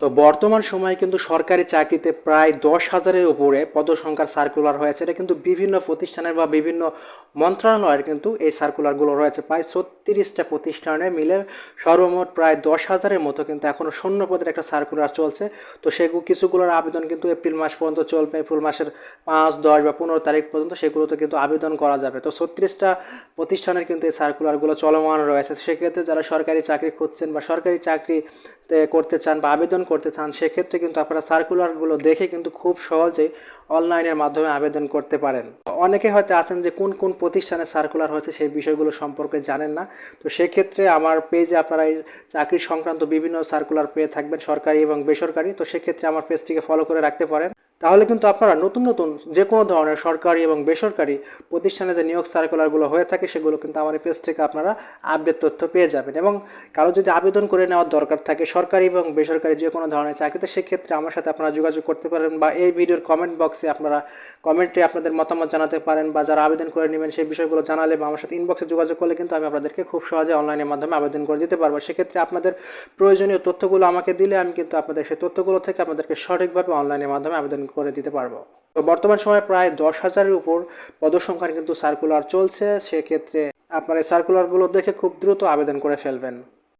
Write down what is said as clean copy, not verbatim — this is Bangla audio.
তো বর্তমান সময়ে কিন্তু সরকারি চাকরিতে প্রায় 10,000-এর উপরে পদসংখ্যার সার্কুলার হয়েছে। এটা কিন্তু বিভিন্ন প্রতিষ্ঠানের বা বিভিন্ন মন্ত্রণালয়ের কিন্তু এই সার্কুলারগুলো রয়েছে। প্রায় 36টা প্রতিষ্ঠানে মিলে সর্বমোট প্রায় 10,000-এর মতো কিন্তু এখনও শূন্য পদের একটা সার্কুলার চলছে। তো সেগুলো কিছুগুলোর আবেদন কিন্তু এপ্রিল মাস পর্যন্ত চলবে। এপ্রিল মাসের 5, 10 বা 15 তারিখ পর্যন্ত সেগুলোতে কিন্তু আবেদন করা যাবে। তো 36টা প্রতিষ্ঠানের কিন্তু এই সার্কুলারগুলো চলমান রয়েছে। সেক্ষেত্রে যারা সরকারি চাকরি খুঁজছেন বা সরকারি চাকরিতে করতে চান বা আবেদন করতে চান, সেক্ষেত্রে কিন্তু আপনারা সার্কুলারগুলো দেখে কিন্তু খুব সহজেই অনলাইনের মাধ্যমে আবেদন করতে পারেন। অনেকে হয়তো আছেন যে কোন কোন প্রতিষ্ঠানে সার্কুলার হয়েছে সেই বিষয়গুলো সম্পর্কে জানেন না। তো সেক্ষেত্রে আমার পেজে আপনারা এই চাকরি সংক্রান্ত বিভিন্ন সার্কুলার পেয়ে থাকবেন, সরকারি এবং বেসরকারি। তো সেক্ষেত্রে আমার পেজটিকে ফলো করে রাখতে পারেন। তাহলে কিন্তু আপনারা নতুন নতুন যে কোনো ধরনের সরকারি এবং বেসরকারি প্রতিষ্ঠানে যে নিয়োগ সার্কুলারগুলো হয়ে থাকে সেগুলো কিন্তু আমার এই পেজ থেকে আপনারা আপডেট তথ্য পেয়ে যাবেন। এবং কারো যদি আবেদন করে নেওয়ার দরকার থাকে সরকারি এবং বেসরকারি যে কোনো ধরনের চাকরিতে, সেক্ষেত্রে আমার সাথে আপনারা যোগাযোগ করতে পারেন বা এই ভিডিওর কমেন্ট বক্সে আপনারা কমেন্টে আপনাদের মতামত জানাতে পারেন, বা যারা আবেদন করে নেবেন সেই বিষয়গুলো জানালে বা আমার সাথে ইনবক্সে যোগাযোগ করলে কিন্তু আমি আপনাদেরকে খুব সহজে অনলাইনের মাধ্যমে আবেদন করে দিতে পারবো। সেক্ষেত্রে আপনাদের প্রয়োজনীয় তথ্যগুলো আমাকে দিলে আমি কিন্তু আপনাদের সেই তথ্যগুলো থেকে আপনাদেরকে সঠিকভাবে অনলাইনের মাধ্যমে আবেদন করে দিতে পারবো। তো বর্তমান সময়ে প্রায় 10,000-এর উপর পদসংখ্যার কিন্তু সার্কুলার চলছে। সেক্ষেত্রে আপনার এই সার্কুলারগুলো দেখে খুব দ্রুত আবেদন করে ফেলবেন।